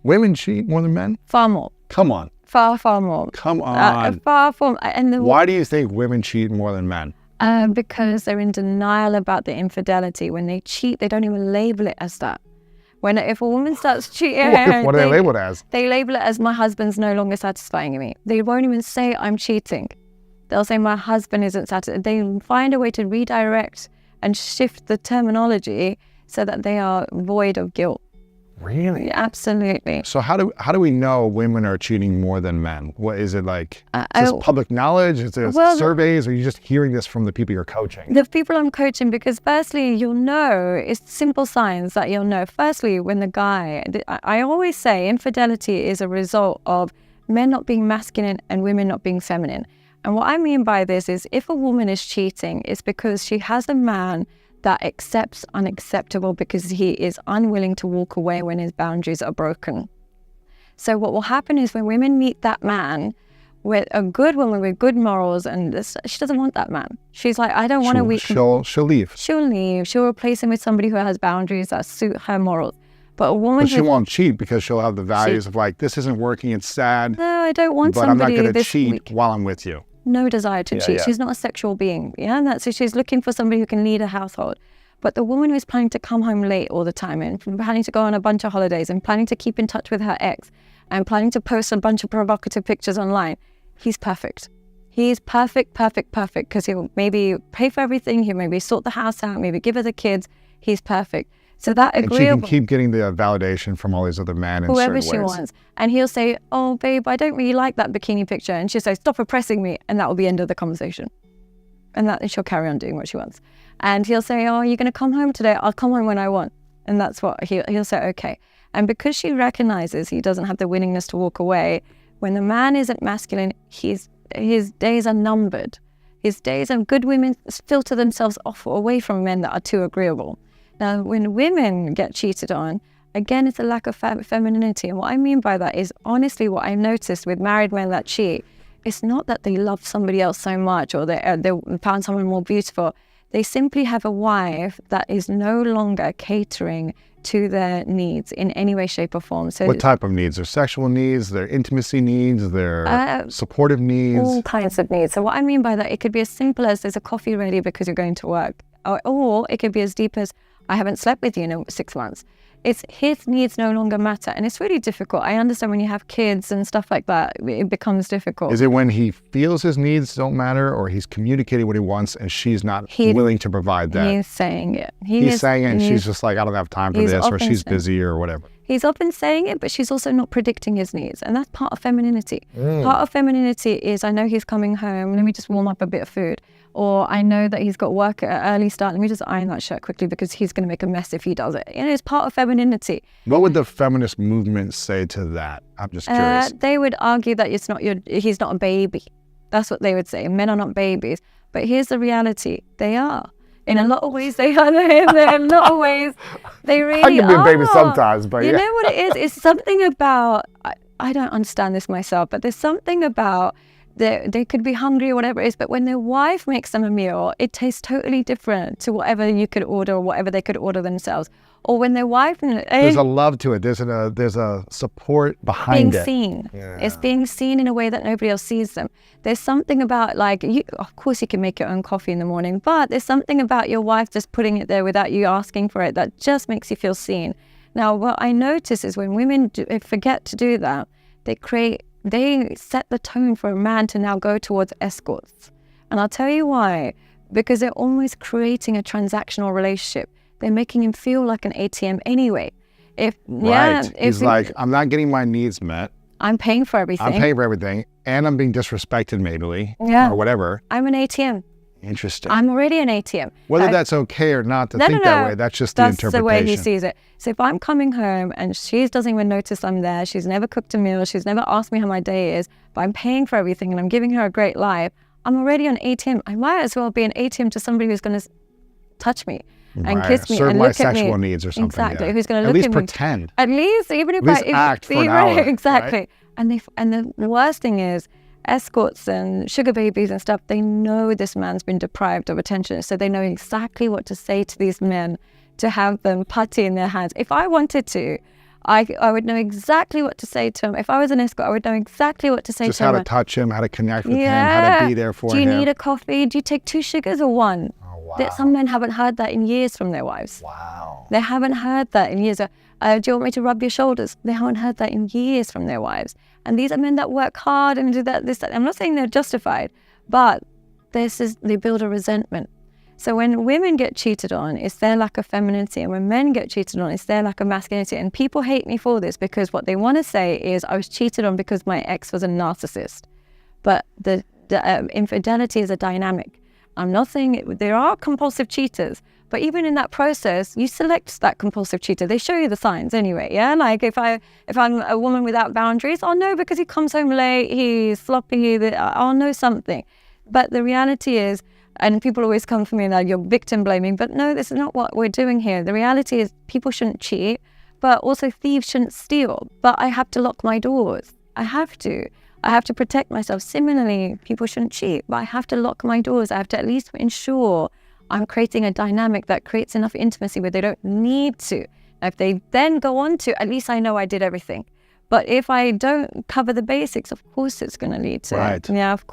Women cheat more than men? Far more. Come on. Far, far more. Come on. Far from. Why do you think women cheat more than men? Because they're in denial about the infidelity. When they cheat, they don't even label it as that. If a woman starts cheating, what do they label it as? They label it as my husband's no longer satisfying me. They won't even say I'm cheating. They'll say my husband isn't satisfied. They find a way to redirect and shift the terminology so that they are void of guilt. Really? Yeah, absolutely. So how do we know women are cheating more than men? What is it like? Is this public knowledge? Is there surveys? Or are you just hearing this from the people you're coaching? The people I'm coaching, because firstly, you'll know, it's simple signs that you'll know. Firstly, when the guy, I always say infidelity is a result of men not being masculine and women not being feminine. And what I mean by this is if a woman is cheating, it's because she has a man that accepts unacceptable because he is unwilling to walk away when his boundaries are broken. So what will happen is when women meet that man, with a good woman with good morals, and she doesn't want that man. She's like, I don't want to weaken. She'll leave. She'll leave. She'll replace him with somebody who has boundaries that suit her morals. But a woman, she won't cheat because she'll have the values of like, this isn't working. It's sad. No, I don't want but somebody. I'm not going to cheat while I'm with you. No desire to cheat. Yeah. She's not a sexual being. Yeah, so she's looking for somebody who can lead a household. But the woman who's planning to come home late all the time and planning to go on a bunch of holidays and planning to keep in touch with her ex and planning to post a bunch of provocative pictures online, he's perfect. He's perfect because he'll maybe pay for everything. He'll maybe sort the house out, maybe give her the kids. He's perfect. So that agreeable. And she can keep getting the validation from all these other men in whoever certain ways. She wants. And he'll say, oh, babe, I don't really like that bikini picture. And she'll say, stop oppressing me. And that will be the end of the conversation. And she'll carry on doing what she wants. And he'll say, oh, you're going to come home today? I'll come home when I want. And that's what he'll say, okay. And because she recognizes he doesn't have the willingness to walk away, when the man isn't masculine, his days are numbered. His days, and good women filter themselves off away from men that are too agreeable. Now, when women get cheated on, again, it's a lack of femininity. And what I mean by that is, honestly, what I've noticed with married men that cheat, it's not that they love somebody else so much or they found someone more beautiful. They simply have a wife that is no longer catering to their needs in any way, shape, or form. So, what type of needs? Their sexual needs, their intimacy needs, their supportive needs? All kinds of needs. So what I mean by that, it could be as simple as there's a coffee ready because you're going to work. Or it could be as deep as, I haven't slept with you in 6 months. It's his needs no longer matter. And it's really difficult. I understand when you have kids and stuff like that, it becomes difficult. Is it when he feels his needs don't matter, or he's communicating what he wants and she's not willing to provide that? He's saying it. He's saying it and she's just like, I don't have time for this, or she's busy or whatever. He's often saying it, but she's also not predicting his needs. And that's part of femininity. Part of femininity is, I know he's coming home, let me just warm up a bit of food. Or I know that he's got work at an early start, let me just iron that shirt quickly because he's going to make a mess if he does it. It's part of femininity. What would the feminist movement say to that? I'm just curious. They would argue that he's not a baby. That's what they would say. Men are not babies. But here's the reality. They are. In a lot of ways, they are. In a lot of ways, they really are. I can be a baby sometimes, but you know what it is? It's something about, I don't understand this myself, but there's something about, they could be hungry or whatever it is, but when their wife makes them a meal, it tastes totally different to whatever you could order or whatever they could order themselves. Or when their wife... There's a love to it. There's a support behind it. Being seen. Yeah. It's being seen in a way that nobody else sees them. There's something about, like, of course you can make your own coffee in the morning, but there's something about your wife just putting it there without you asking for it that just makes you feel seen. Now, what I notice is when women forget to do that, they set the tone for a man to now go towards escorts. And I'll tell you why. Because they're almost creating a transactional relationship. They're making him feel like an ATM anyway. He's like, I'm not getting my needs met. I'm paying for everything. And I'm being disrespected maybe, or whatever. I'm an ATM. Interesting. I'm already an ATM. Whether that's okay or not to think that way, that's just the interpretation. That's the way he sees it. So if I'm coming home and she doesn't even notice I'm there, she's never cooked a meal, she's never asked me how my day is, but I'm paying for everything and I'm giving her a great life, I'm already an ATM. I might as well be an ATM to somebody who's going to touch me and kiss me and look at me. Serve my sexual needs or something. Exactly. Who's going to look at me. At least pretend. At least, even if act for an hour. Exactly. Right? And the worst thing is, escorts and sugar babies and stuff, they know this man's been deprived of attention, so they know exactly what to say to these men to have them putty in their hands. If I wanted to, I would know exactly what to say to him. If I was an escort, I would know exactly what to say just to him. Just how to touch him, how to connect with him, how to be there for him. Do you need a coffee? Do you take 2 sugars or 1? Oh, wow. That some men haven't heard that in years from their wives. Wow. They haven't heard that in years. Do you want me to rub your shoulders? They haven't heard that in years from their wives. And these are men that work hard and do that, this, that. I'm not saying they're justified, but they build a resentment. So when women get cheated on, it's their lack of femininity. And when men get cheated on, it's their lack of masculinity. And people hate me for this because what they want to say is I was cheated on because my ex was a narcissist. But the infidelity is a dynamic. I'm not saying there are compulsive cheaters, but even in that process, you select that compulsive cheater. They show you the signs anyway, yeah? Like if I'm a woman without boundaries, I'll know because he comes home late, he's sloppy, I'll know something. But the reality is, and people always come for me like you're victim blaming, but no, this is not what we're doing here. The reality is people shouldn't cheat, but also thieves shouldn't steal. But I have to lock my doors. I have to protect myself. Similarly, people shouldn't cheat, but I have to lock my doors. I have to at least ensure I'm creating a dynamic that creates enough intimacy where they don't need to. Now, if they then go on to, at least I know I did everything. But if I don't cover the basics, of course it's going to lead to, right. Yeah, of course.